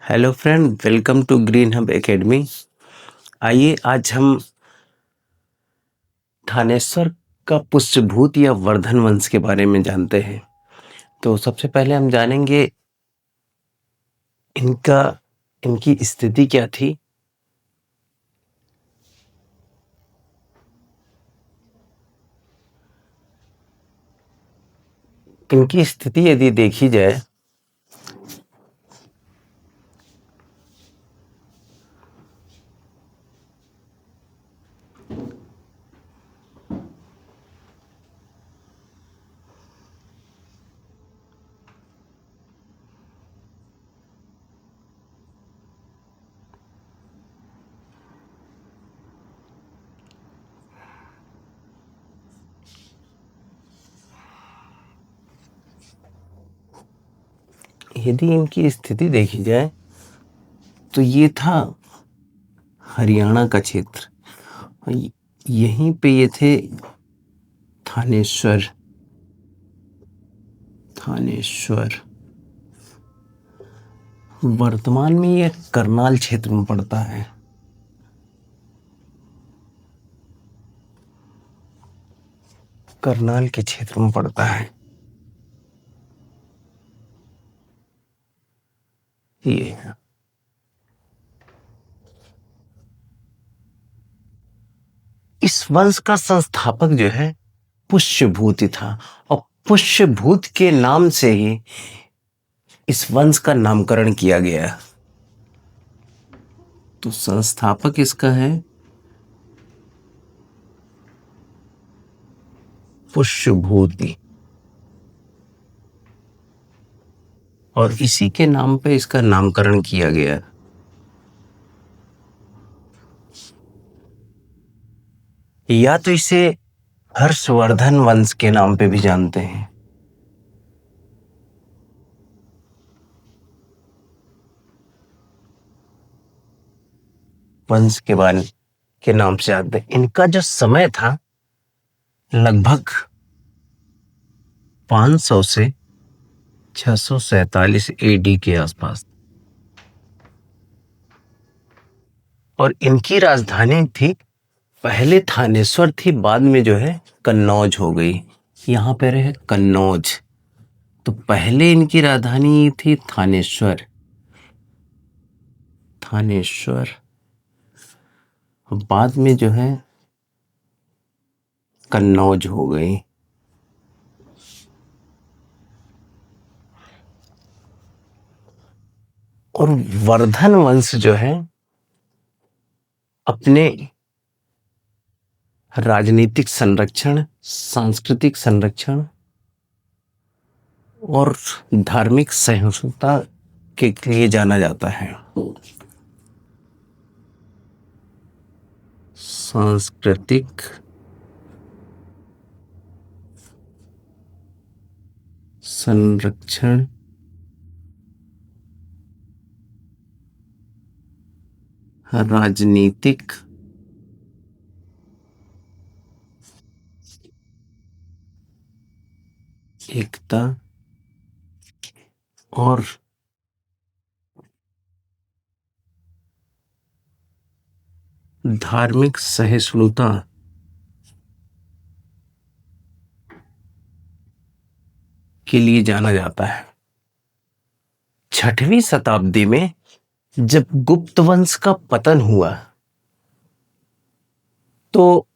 Hello friend, welcome to Green Hub Academy. आइए आज हम थानेश्वर का पुष्यभूत या वर्धन वंश के बारे में जानते हैं। तो सबसे पहले हम जानेंगे इनकी स्थिति क्या थी। इनकी स्थिति यदि देखी जाए तो ये था हरियाणा का क्षेत्र। यहीं पे ये थे थानेश्वर। वर्तमान में ये करनाल क्षेत्र में पड़ता है। करनाल के क्षेत्र में पड़ता है ये। इस वंश का संस्थापक जो है पुष्यभूत था और पुष्यभूत के नाम से ही इस वंश का नामकरण किया गया। तो संस्थापक इसका है पुष्यभूति और इसी के नाम पे इसका नामकरण किया गया। या तो इसे हर्षवर्धन वंश के नाम पे भी जानते हैं। वंश के बारे के नाम से जानते हैं। इनका जो समय था लगभग 500 से 647 एडी के आसपास और इनकी राजधानी थी, पहले थानेश्वर थी, बाद में जो है कन्नौज हो गई। यहाँ पे रहे कन्नौज। तो पहले इनकी राजधानी थी थानेश्वर। बाद में जो है कन्नौज हो गई। और वर्धन वंश जो है अपने राजनीतिक संरक्षण, सांस्कृतिक संरक्षण और धार्मिक सहिष्णुता के लिए जाना जाता है। सांस्कृतिक संरक्षण, राजनीतिक एकता और धार्मिक सहिष्णुता के लिए जाना जाता है। 6वीं शताब्दी में जब गुप्त वंश का पतन हुआ तो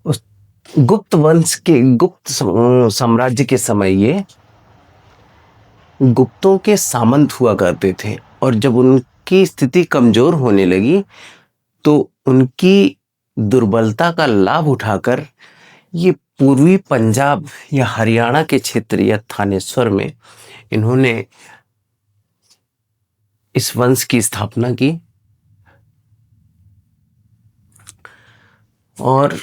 उस गुप्त वंश के गुप्त साम्राज्य के समय ये गुप्तों के सामंत हुआ करते थे और जब उनकी स्थिति कमजोर होने लगी तो उनकी दुर्बलता का लाभ उठाकर ये पूर्वी पंजाब या हरियाणा के क्षेत्र या थानेश्वर में इन्होंने इस वंश की स्थापना की। और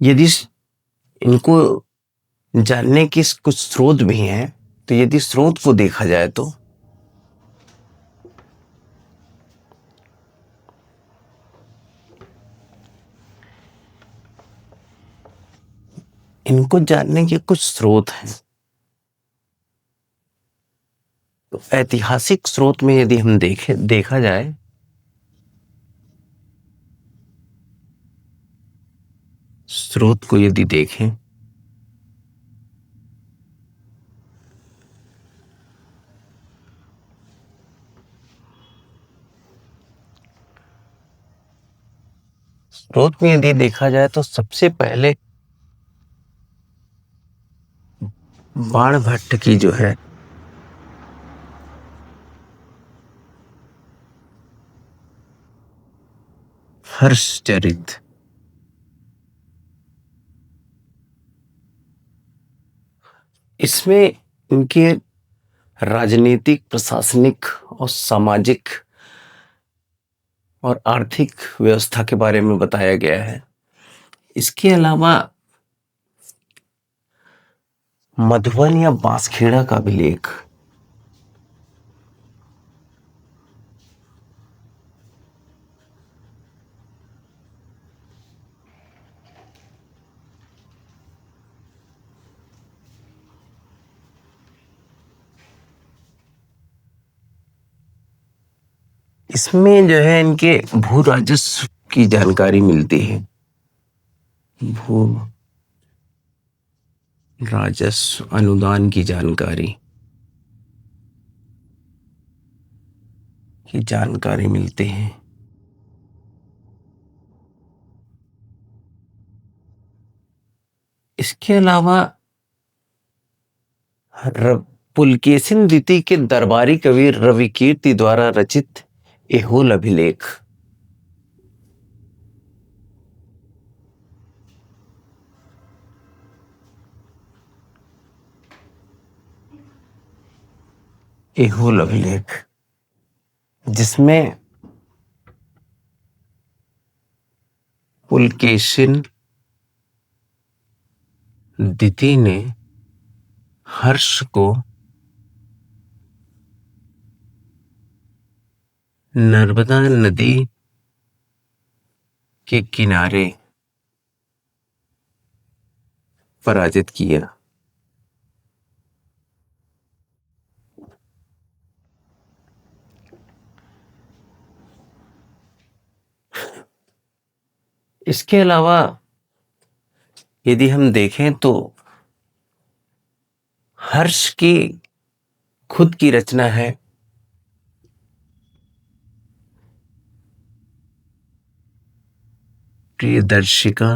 यदि इनको जानने के कुछ स्रोत भी हैं, तो यदि स्रोत को देखा जाए तो इनको जानने के कुछ स्रोत हैं। तो ऐतिहासिक स्रोत में यदि हम देखा जाए स्रोत को यदि देखें स्रोत में यदि देखा जाए तो सबसे पहले बाणभट्ट की जो है हर्षचरित, इसमें इनके राजनीतिक, प्रशासनिक और सामाजिक और आर्थिक व्यवस्था के बारे में बताया गया है। इसके अलावा मधुबन या बांसखेड़ा का भी लेख इसमें जो है इनके भू राजस्व की जानकारी मिलती है। भू राजस्व अनुदान की जानकारी मिलती है। इसके अलावा पुलकेशिन द्वितीय के दरबारी कवि रविकीर्ति द्वारा रचित एहोल अभिलेख, एहोल अभिलेख जिसमें पुलकेशिन द्वितीय ने हर्ष को नर्मदा नदी के किनारे पराजित किया। इसके अलावा यदि हम देखें तो हर्ष की खुद की रचना है प्रियदर्शिका,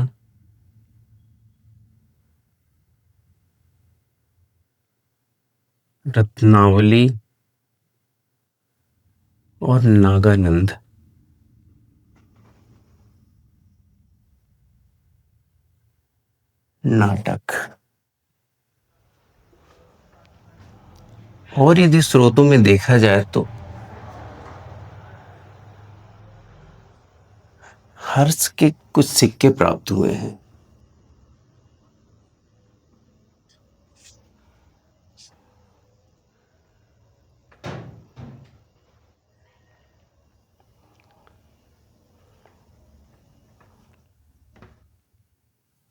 रत्नावली और नागानंद। नाटक। और यदि स्रोतों में देखा जाए तो हर्ष के कुछ सिक्के प्राप्त हुए हैं।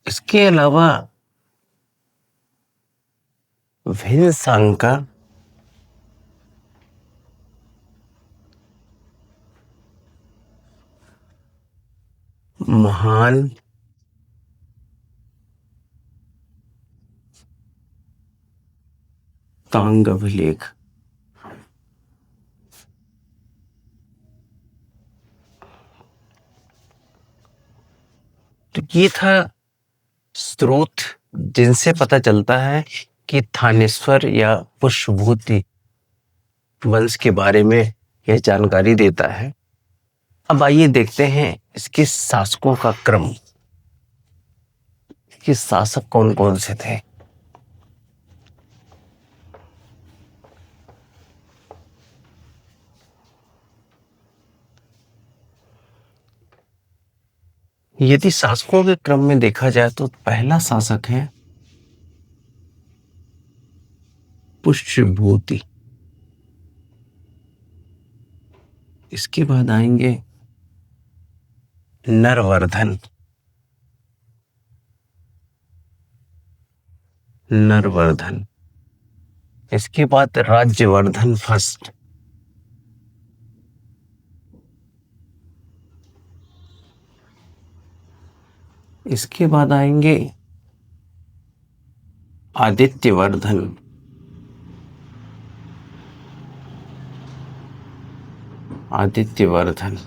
इसके अलावा भिनसांका, महान तांग अभिलेख, तो ये था स्रोत जिनसे पता चलता है कि थानेश्वर या पुष्पभूति वंश के बारे में यह जानकारी देता है। अब आइए देखते हैं इसके शासकों का क्रम, कि शासक कौन कौन से थे। यदि शासकों के क्रम में देखा जाए तो पहला शासक है पुष्यभूति, इसके बाद आएंगे नरवर्धन, नरवर्धन इसके बाद राज्यवर्धन फर्स्ट। इसके बाद आएंगे आदित्यवर्धन। आदित्यवर्धन।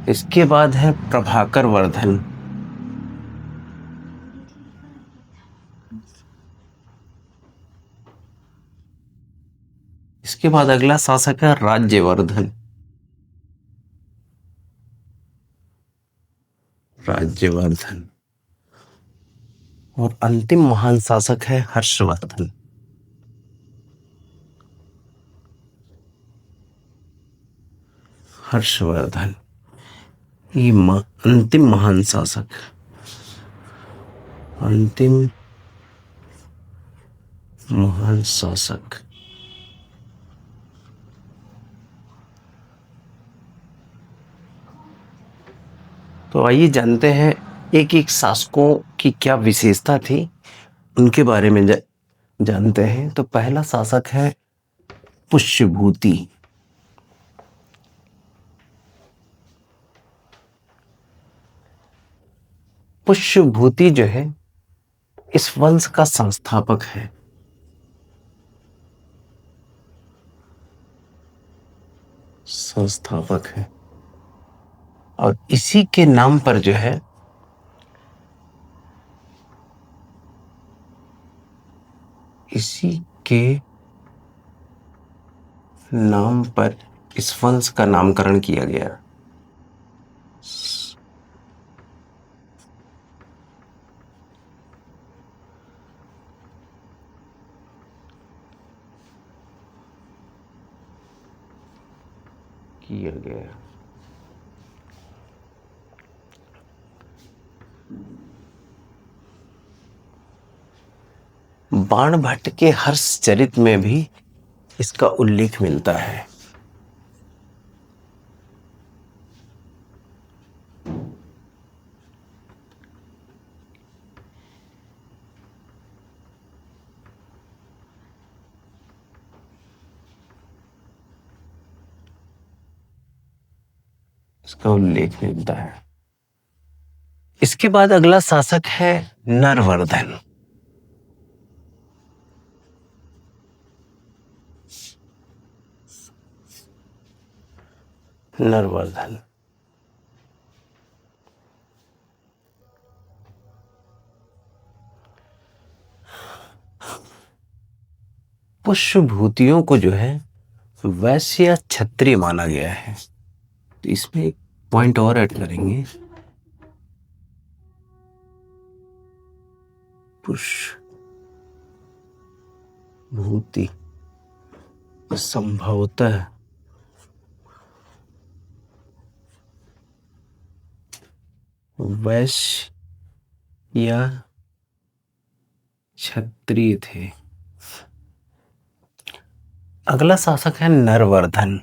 इसके बाद है प्रभाकर वर्धन। इसके बाद अगला शासक है राज्यवर्धन। राज्यवर्धन। और अंतिम महान शासक है हर्षवर्धन। हर्षवर्धन ये अंतिम महान शासक। अंतिम महान शासक। तो आइए जानते हैं एक एक शासकों की क्या विशेषता थी, उनके बारे में जानते हैं। तो पहला शासक है पुष्यभूति। पुष्यभूति जो है इस वंश का संस्थापक है। संस्थापक है और इसी के नाम पर जो है इसी के नाम पर इस वंश का नामकरण किया गया। किया गया। बाणभट्ट के हर्षचरित में भी इसका उल्लेख मिलता है। इसका उल्लेख मिलता है। इसके बाद अगला शासक है नरवर्धन। नरवर्धन। पुष्यभूतियों को जो है वैश्य या क्षत्रिय माना गया है। तो इसमें एक पॉइंट और ऐड करेंगे। पुष्यभूति संभवतः वैश्य या क्षत्रिय थे। अगला शासक है नरवर्धन।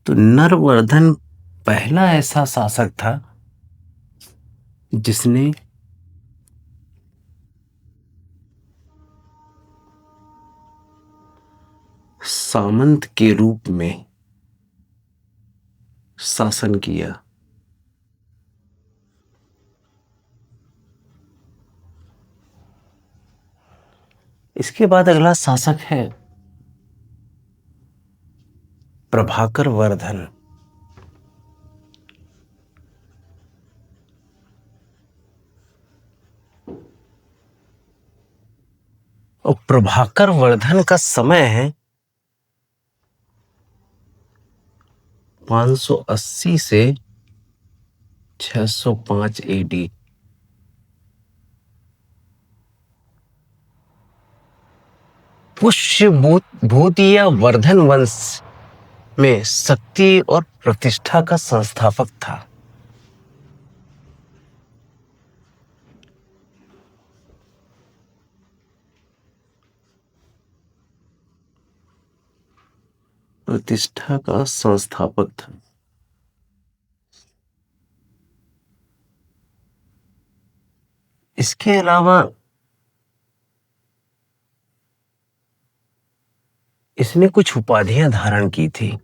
तो नरवर्धन पहला ऐसा शासक था जिसने सामंत के रूप में शासन किया। इसके बाद अगला शासक है प्रभाकर वर्धन। और प्रभाकर वर्धन का समय है 580 से 605 एडी। पुष्यभूति या वर्धन वंश में शक्ति और प्रतिष्ठा का संस्थापक था। प्रतिष्ठा का संस्थापक था। इसके अलावा इसने कुछ उपाधियां धारण की थी।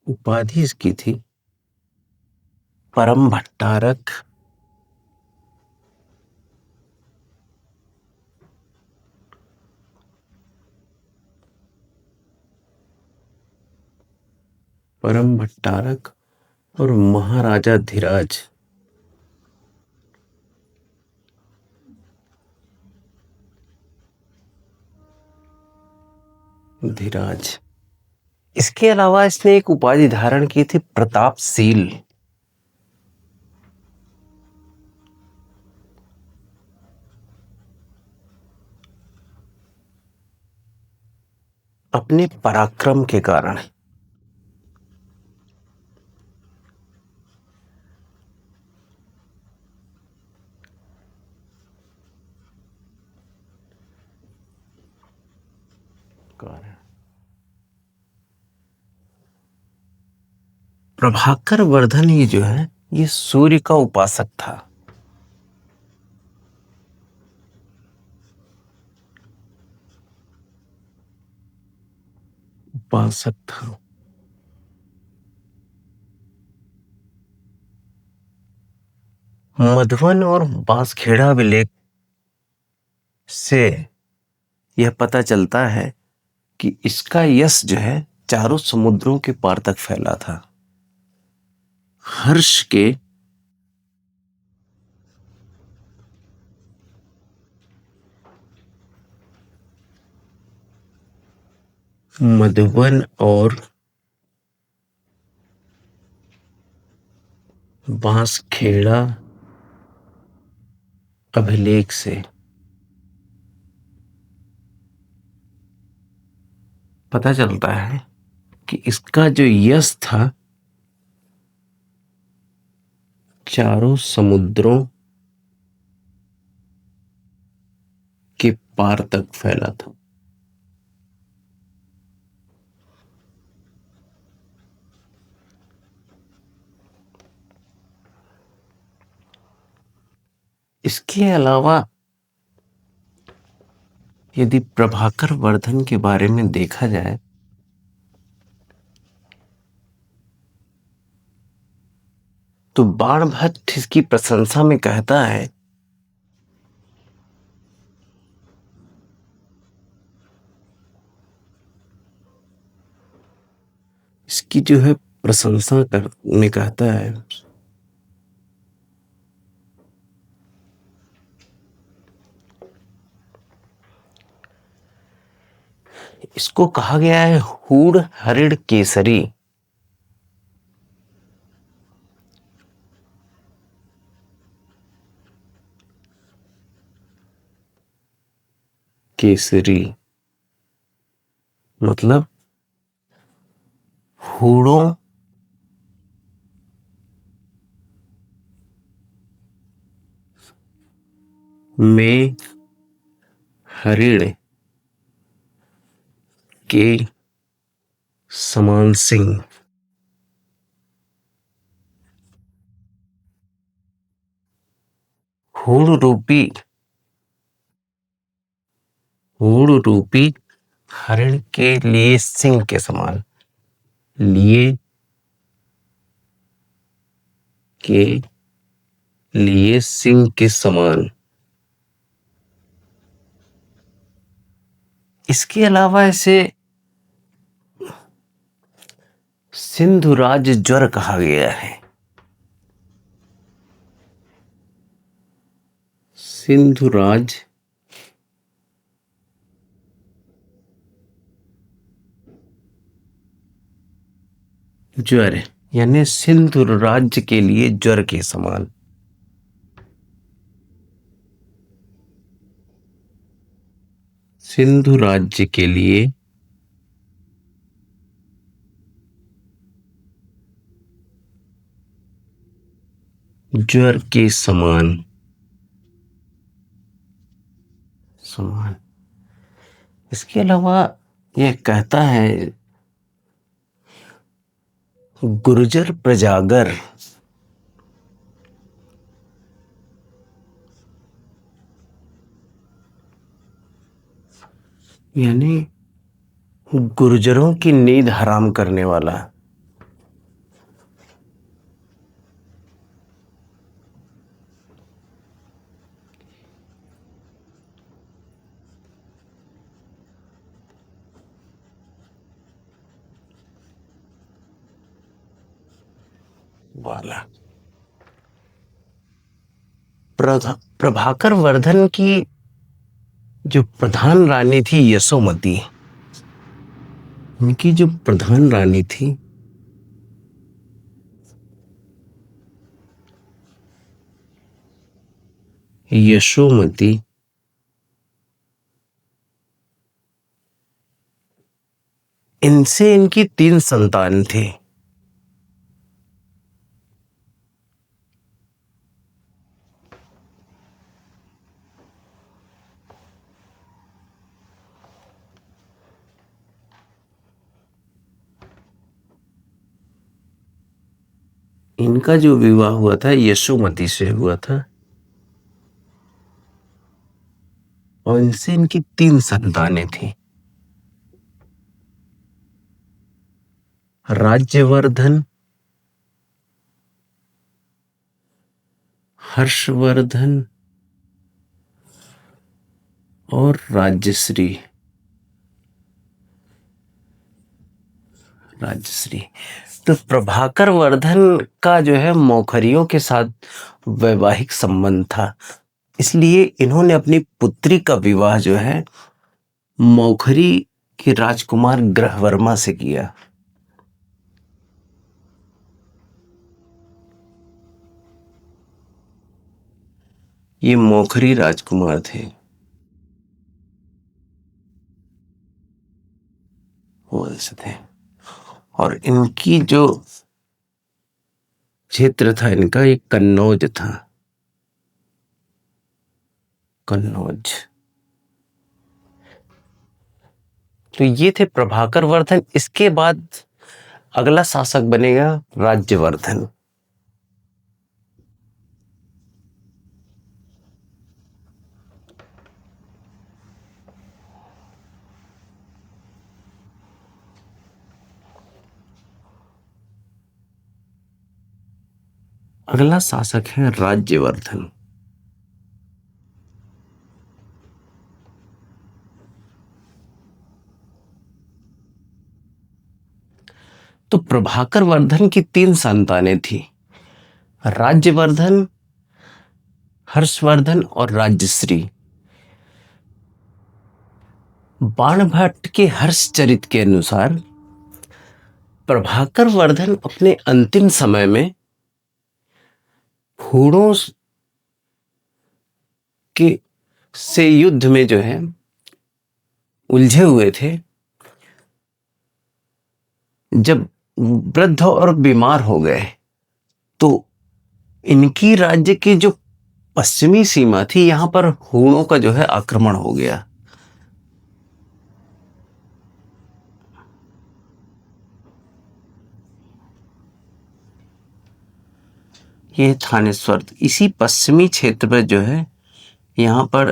उपाधि इसकी थी परम भट्टारक, परम भट्टारक और महाराजा धीराज। धीराज। इसके अलावा इसने एक उपाधि धारण की थी प्रतापशील। अपने पराक्रम के कारण। प्रभाकर वर्धन ये जो है ये सूर्य का उपासक था। उपासक था। मधुवन और बांसखेड़ा अभिलेख से यह पता चलता है कि इसका यश जो है चारों समुद्रों के पार तक फैला था। हर्ष के मधुवन और बांसखेड़ा अभिलेख से पता चलता है कि इसका जो यश था चारों समुद्रों के पार तक फैला था। इसके अलावा यदि प्रभाकर वर्धन के बारे में देखा जाए तो बाणभट्ट इसकी प्रशंसा में कहता है इसकी जो है प्रशंसा कर में कहता है इसको कहा गया है हूड़ हरिण केसरी। केसरी मतलब हूड़ों में हरिण के समान सिंह। हूड़ रूपी हरिण के लिए सिंह के समान। लिए के लिए सिंह के समान। इसके अलावा इसे सिंधुराज ज्वर कहा गया है। सिंधुराज ज्वर यानी सिंधु राज्य के लिए ज्वर के समान। सिंधु राज्य के लिए ज्वर के समान। इसके अलावा यह कहता है गुर्जर प्रजागर यानी गुर्जरों की नींद हराम करने वाला। वाला प्रभाकर वर्धन की जो प्रधान रानी थी यशोमती, उनकी जो प्रधान रानी थी यशोमती, इनसे इनकी 3 संतान थे। इनका जो विवाह हुआ था यशोमती से हुआ था और इनसे इनकी 3 संतानें थी। राज्यवर्धन, हर्षवर्धन और राजश्री। तो प्रभाकर वर्धन का जो है मौखरियों के साथ वैवाहिक संबंध था, इसलिए इन्होंने अपनी पुत्री का विवाह जो है मौखरी के राजकुमार ग्रहवर्मा से किया। ये मौखरी राजकुमार थे, वो ऐसे थे। और इनकी जो क्षेत्र था इनका एक कन्नौज था, कन्नौज। तो ये थे प्रभाकर वर्धन। इसके बाद अगला शासक बनेगा राज्यवर्धन। अगला शासक है राज्यवर्धन। तो प्रभाकर वर्धन की 3 संतानें थी, राज्यवर्धन, हर्षवर्धन और राजश्री। बाणभट्ट के हर्षचरित के अनुसार प्रभाकर वर्धन अपने अंतिम समय में हूणों के से युद्ध में जो है उलझे हुए थे। जब वृद्ध और बीमार हो गए तो इनकी राज्य की जो पश्चिमी सीमा थी यहां पर हूणों का जो है आक्रमण हो गया। ये थानेश्वर, इसी पश्चिमी क्षेत्र में जो है यहां पर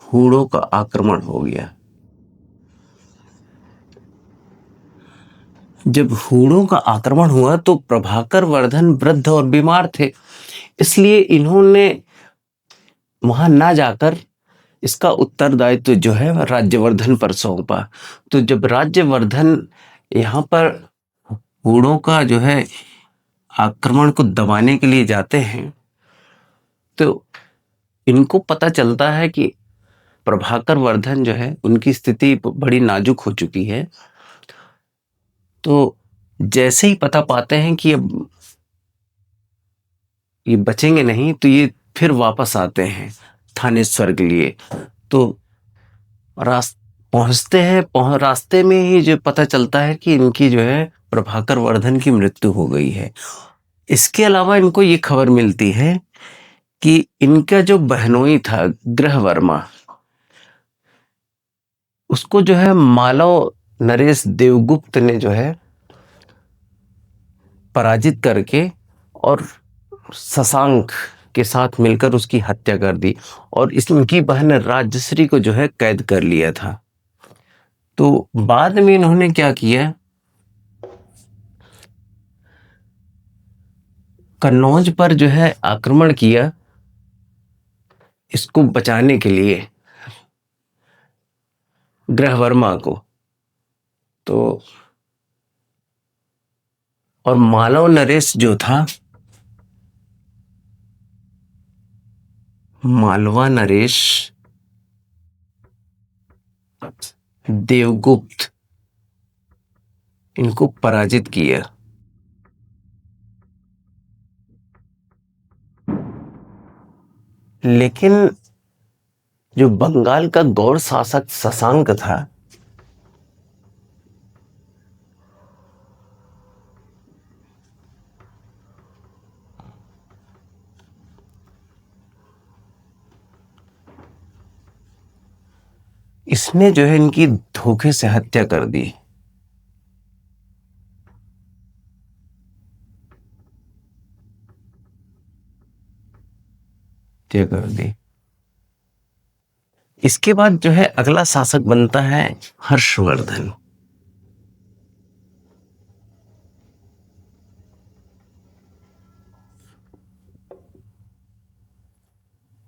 हूणों का आक्रमण हो गया। जब हूणों का आक्रमण हुआ तो प्रभाकर वर्धन वृद्ध और बीमार थे, इसलिए इन्होंने वहां ना जाकर इसका उत्तरदायित्व जो है राज्यवर्धन पर सौंपा। तो जब राज्यवर्धन यहाँ पर हूणों का जो है आक्रमण को दबाने के लिए जाते हैं तो इनको पता चलता है कि प्रभाकर वर्धन जो है उनकी स्थिति बड़ी नाजुक हो चुकी है। तो जैसे ही पता पाते हैं कि अब ये बचेंगे नहीं तो ये फिर वापस आते हैं थानेश्वर के लिए। तो पहुंचते हैं, रास्ते में ही जो पता चलता है कि इनकी जो है प्रभाकर वर्धन की मृत्यु हो गई है। इसके अलावा इनको ये खबर मिलती है कि इनका जो बहनोई था ग्रहवर्मा, उसको जो है मालव नरेश देवगुप्त ने जो है पराजित करके और शशांक के साथ मिलकर उसकी हत्या कर दी और इसकी बहन राजश्री को जो है कैद कर लिया था। तो बाद में इन्होंने क्या किया, कन्नौज पर जो है आक्रमण किया इसको बचाने के लिए ग्रहवर्मा को। तो और मालव नरेश जो था, मालवा नरेश देवगुप्त, इनको पराजित किया। लेकिन जो बंगाल का गौड़ शासक शशांक था, इसने जो है इनकी धोखे से हत्या कर दी। हत्या कर दी। इसके बाद जो है अगला शासक बनता है हर्षवर्धन।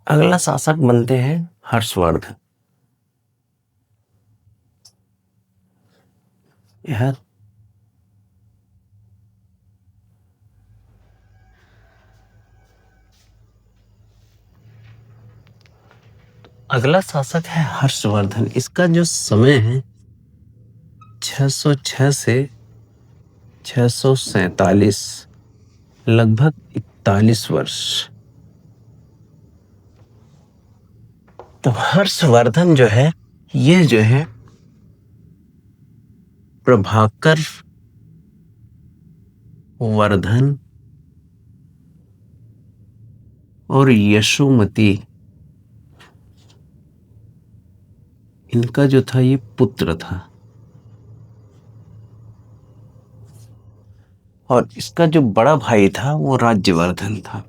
अगला शासक बनते हैं हर्षवर्धन। यह अगला शासक है हर्षवर्धन। इसका जो समय है 606 से 647, लगभग 41 वर्ष। तो हर्षवर्धन जो है, ये जो है प्रभाकर वर्धन और यशोमती, इनका जो था ये पुत्र था। और इसका जो बड़ा भाई था वो राज्यवर्धन था।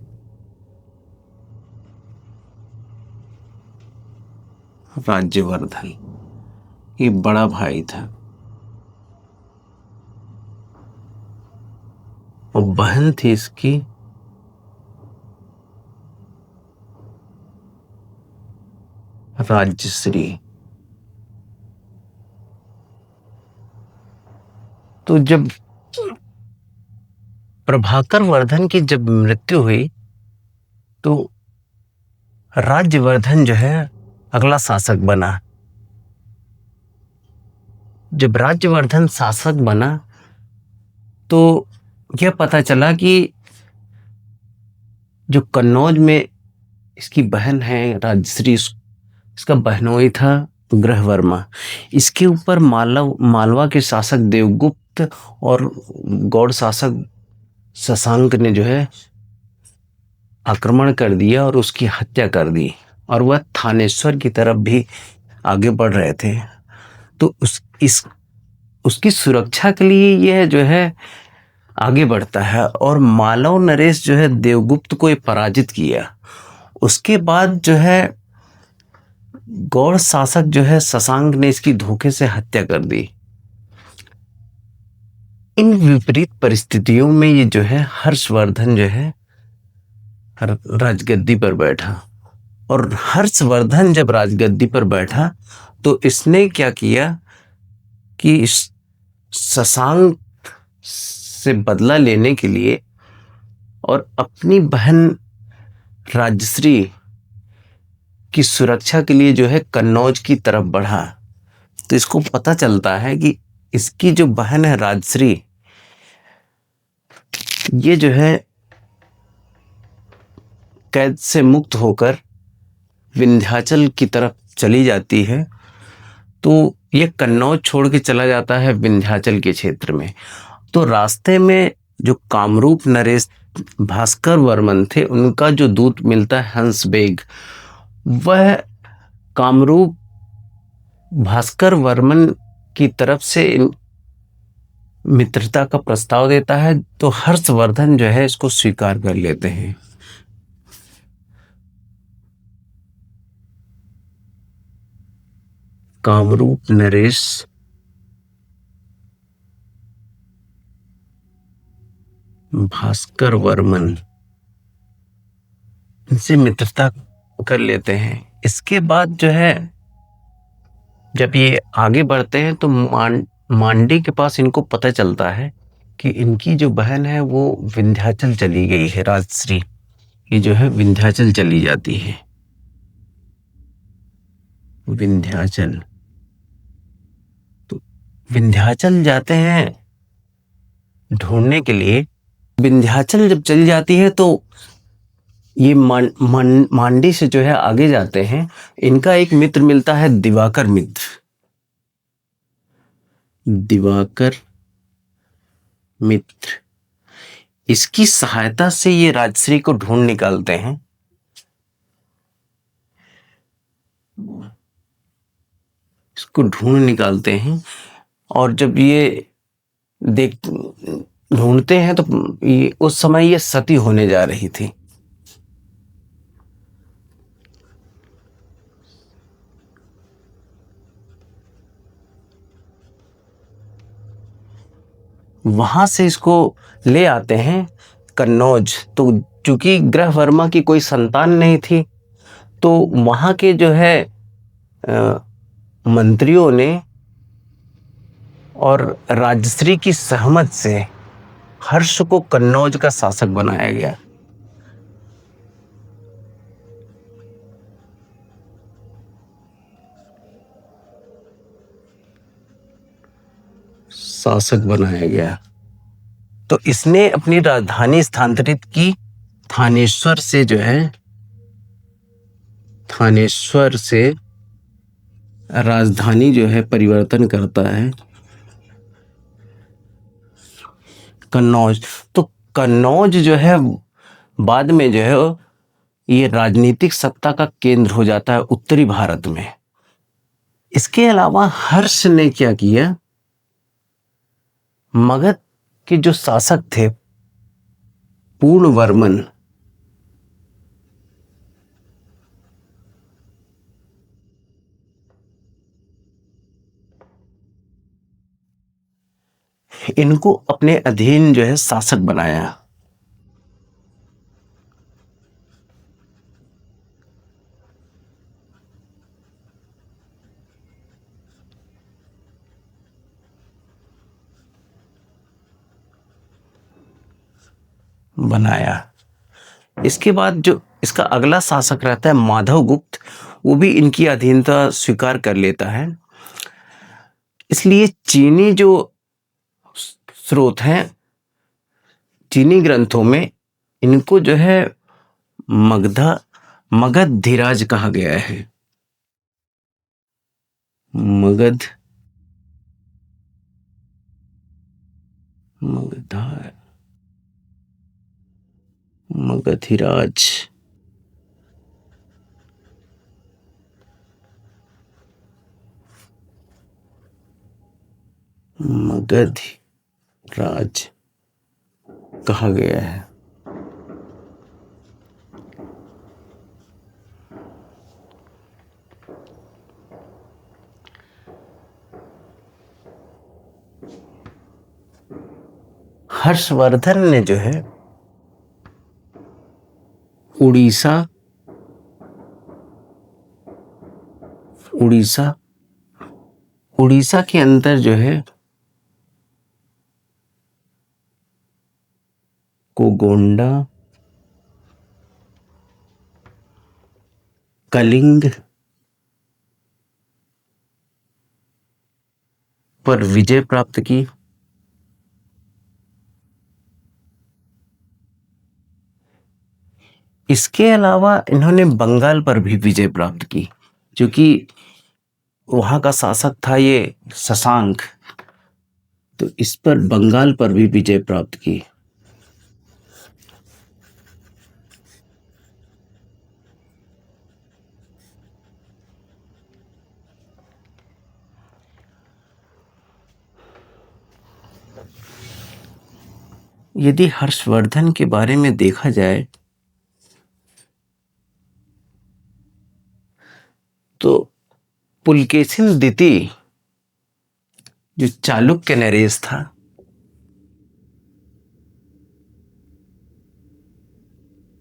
राज्यवर्धन ये बड़ा भाई था। और बहन थी इसकी राज्यश्री। तो जब प्रभाकर वर्धन की जब मृत्यु हुई तो राज्यवर्धन जो है अगला शासक बना। जब राज्यवर्धन शासक बना तो यह पता चला कि जो कन्नौज में इसकी बहन है राजश्री, इसका बहनोई था ग्रहवर्मा। इसके ऊपर मालवा के शासक देवगुप्त और गौड़ शासक शशांक ने जो है आक्रमण कर दिया और उसकी हत्या कर दी। और वह थानेश्वर की तरफ भी आगे बढ़ रहे थे। तो उसकी सुरक्षा के लिए यह जो है आगे बढ़ता है और मालव नरेश जो है देवगुप्त को पराजित किया। उसके बाद जो है गौड़ शासक जो है शशांक ने इसकी धोखे से हत्या कर दी। इन विपरीत परिस्थितियों में ये जो है हर्षवर्धन जो है राजगद्दी पर बैठा। और हर्षवर्धन जब राजगद्दी पर बैठा तो इसने क्या किया कि शशांक से बदला लेने के लिए और अपनी बहन राजश्री की सुरक्षा के लिए जो है कन्नौज की तरफ बढ़ा। तो इसको पता चलता है कि इसकी जो बहन है राजश्री, ये जो है कैद से मुक्त होकर विंध्याचल की तरफ चली जाती है। तो ये कन्नौज छोड़ के चला जाता है विंध्याचल के क्षेत्र में। तो रास्ते में जो कामरूप नरेश भास्कर वर्मन थे, उनका जो दूत मिलता है हंस बेग, वह कामरूप भास्कर वर्मन की तरफ से मित्रता का प्रस्ताव देता है। तो हर्षवर्धन जो है इसको स्वीकार कर लेते हैं। कामरूप नरेश भास्कर वर्मन, इनसे मित्रता कर लेते हैं। इसके बाद जो है जब ये आगे बढ़ते हैं तो मांडी के पास इनको पता चलता है कि इनकी जो बहन है वो विंध्याचल चली गई है, राजश्री ये जो है विंध्याचल चली जाती है। विंध्याचल, तो विंध्याचल जाते हैं ढूंढने के लिए। विंध्याचल जब चली जाती है तो ये मांडी से जो है आगे जाते हैं। इनका एक मित्र मिलता है, दिवाकर मित्र, दिवाकर मित्र। इसकी सहायता से ये राजश्री को ढूंढ निकालते हैं। इसको ढूंढ निकालते हैं और जब ये देख ढूंढते हैं तो ये उस समय ये सती होने जा रही थी। वहां से इसको ले आते हैं कन्नौज। तो चूंकि ग्रह वर्मा की कोई संतान नहीं थी तो वहां के जो है मंत्रियों ने और राजश्री की सहमत से हर्ष को कन्नौज का शासक बनाया गया। शासक बनाया गया। तो इसने अपनी राजधानी स्थानांतरित की थानेश्वर से, जो है थानेश्वर से राजधानी जो है परिवर्तन करता है कन्नौज। तो कन्नौज जो है बाद में जो है ये राजनीतिक सत्ता का केंद्र हो जाता है उत्तरी भारत में। इसके अलावा हर्ष ने क्या किया, मगध के जो शासक थे पूर्णवर्मन, इनको अपने अधीन जो है शासक बनाया। बनाया। इसके बाद जो इसका अगला शासक रहता है माधव गुप्त, वो भी इनकी अधीनता स्वीकार कर लेता है। इसलिए चीनी जो स्रोत हैं, चीनी ग्रंथों में इनको जो है मगधीराज कहा गया है। मगध मगधीराज। मगधराज कहा गया है। हर्षवर्धन ने जो है उड़ीसा उड़ीसा के अंदर जो है कोगोंडा, कलिंग पर विजय प्राप्त की। इसके अलावा इन्होंने बंगाल पर भी विजय प्राप्त की, क्योंकि वहां का शासक था ये शशांक, तो इस पर बंगाल पर भी विजय प्राप्त की। यदि हर्षवर्धन के बारे में देखा जाए तो पुलकेशिन द्वितीय जो चालुक्य नरेश था,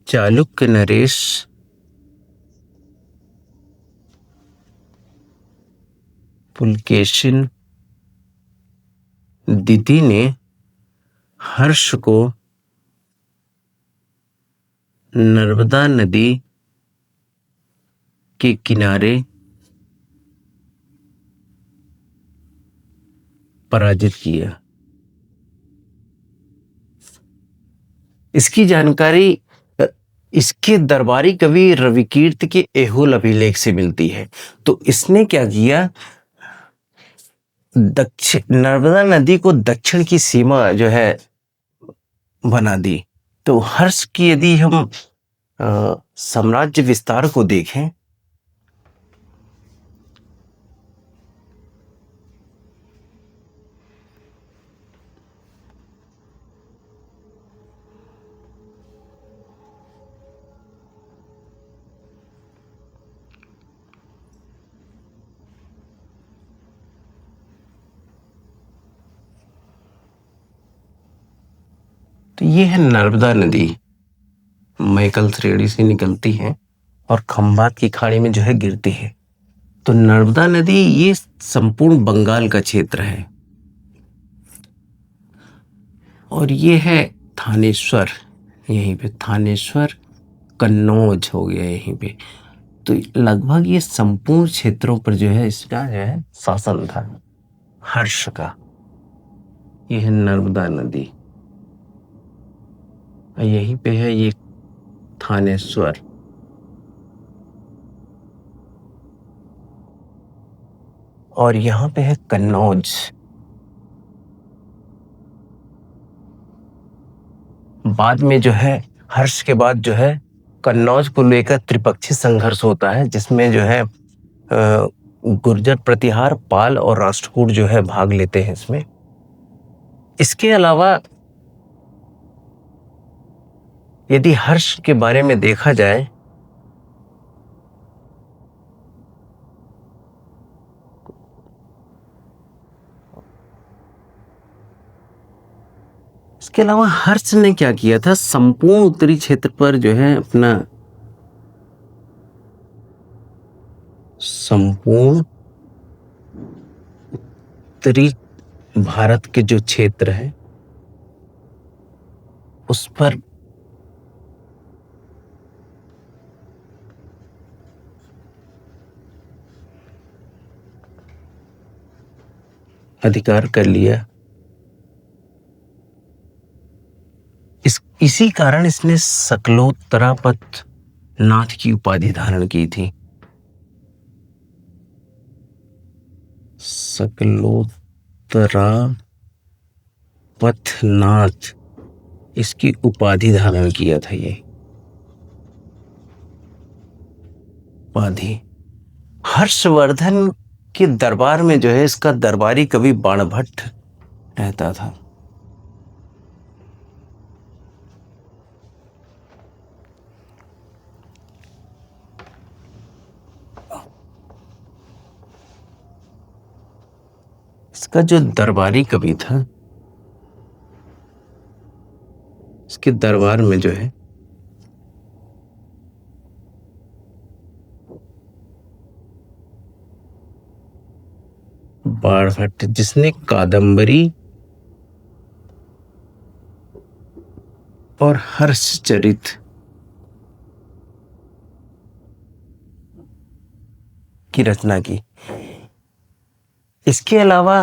चालुक्य नरेश पुलकेशिन दिति ने हर्ष को नर्मदा नदी के किनारे पराजित किया। इसकी जानकारी इसके दरबारी कवि रविकीर्त के एहोल अभिलेख से मिलती है। तो इसने क्या किया, दक्षिण नर्मदा नदी को दक्षिण की सीमा जो है बना दी। तो हर्ष की यदि हम साम्राज्य विस्तार को देखें तो ये है नर्मदा नदी, मैकल श्रेणी से निकलती है और खंभात की खाड़ी में जो है गिरती है। तो नर्मदा नदी ये संपूर्ण बंगाल का क्षेत्र है। और ये है थानेश्वर, यहीं पे थानेश्वर कन्नौज हो गया यहीं पे। तो लगभग ये संपूर्ण क्षेत्रों पर जो है इसका जो है शासन था हर्ष का। यह है नर्मदा नदी, यहीं पे है ये थानेश्वर। और यहां पे है कन्नौज। बाद में जो है हर्ष के बाद जो है कन्नौज को लेकर त्रिपक्षीय संघर्ष होता है, जिसमें जो है गुर्जर प्रतिहार, पाल और राष्ट्रकूट जो है भाग लेते हैं इसमें। इसके अलावा यदि हर्ष के बारे में देखा जाए इसके अलावा हर्ष ने क्या किया था, संपूर्ण उत्तरी क्षेत्र पर जो है अपना संपूर्ण उत्तरी भारत के जो क्षेत्र है उस पर अधिकार कर लिया। इसी कारण इसने सकलोतरापथ नाथ की उपाधि धारण की थी। सकलोतरापथनाथ इसकी उपाधि धारण किया था। ये उपाधि हर्षवर्धन के दरबार में जो है इसका दरबारी कवि बाणभट्ट रहता था। इसका जो दरबारी कवि था, इसके दरबार में जो है बाणभट्ट, जिसने कादंबरी और हर्षचरित की रचना की। इसके अलावा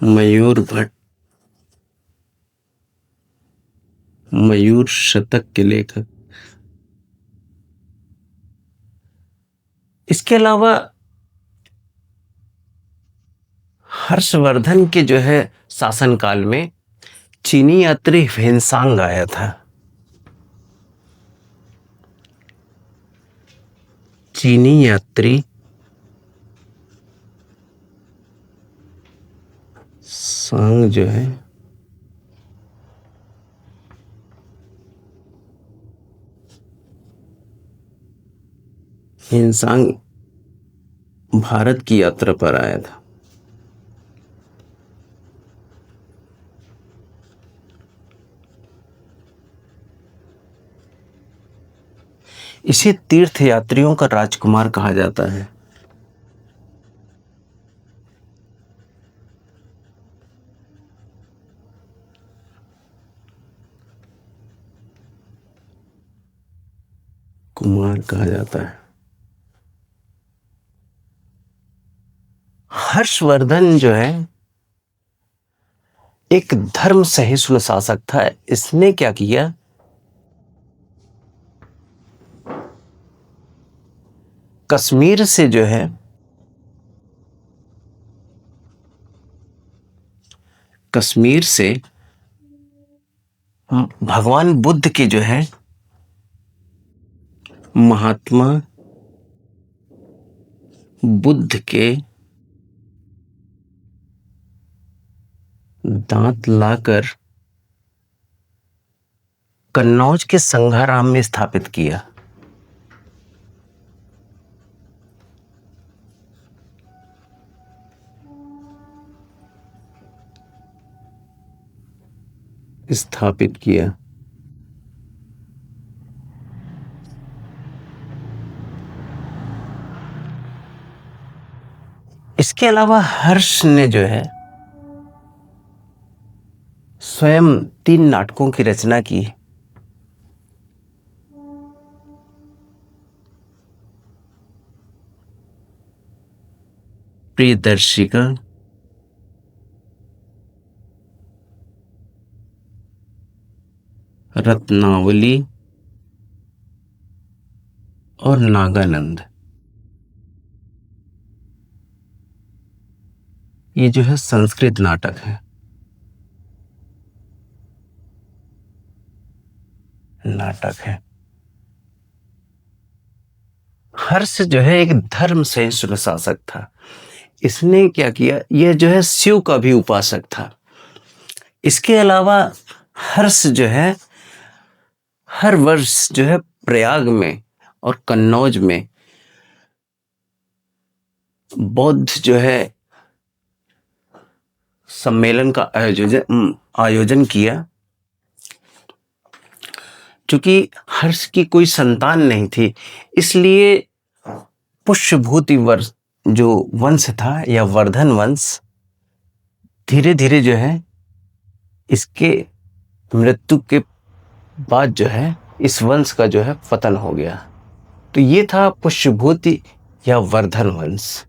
मयूर भट्ट, मयूर शतक के लेखक। इसके अलावा हर्षवर्धन के जो है शासनकाल में चीनी यात्री ह्वेनसांग आया था। चीनी यात्री सांग जो है ह्वेनसांग भारत की यात्रा पर आया था। इसे तीर्थ यात्रियों का राजकुमार कहा जाता है। कुमार कहा जाता है। हर्षवर्धन जो है एक धर्म सहिष्णु शासक था। इसने क्या किया, कश्मीर से जो है कश्मीर से भगवान बुद्ध के जो है महात्मा बुद्ध के दांत लाकर कन्नौज के संघाराम में स्थापित किया। इसके अलावा हर्ष ने जो है स्वयं 3 नाटकों की रचना की। प्रियदर्शिका, रत्नावली और नागानंद। ये जो है संस्कृत नाटक है। हर्ष जो है एक धर्म सहिष्णु शासक था। इसने क्या किया, यह जो है शिव का भी उपासक था। इसके अलावा हर्ष जो है हर वर्ष जो है प्रयाग में और कन्नौज में बौद्ध जो है सम्मेलन का आयोजन किया। क्योंकि हर्ष की कोई संतान नहीं थी, इसलिए पुष्यभूति वर्ष जो वंश था या वर्धन वंश धीरे धीरे जो है इसके मृत्यु के बाद जो है इस वंश का जो है पतन हो गया। तो ये था पुष्यभूति या वर्धन वंश।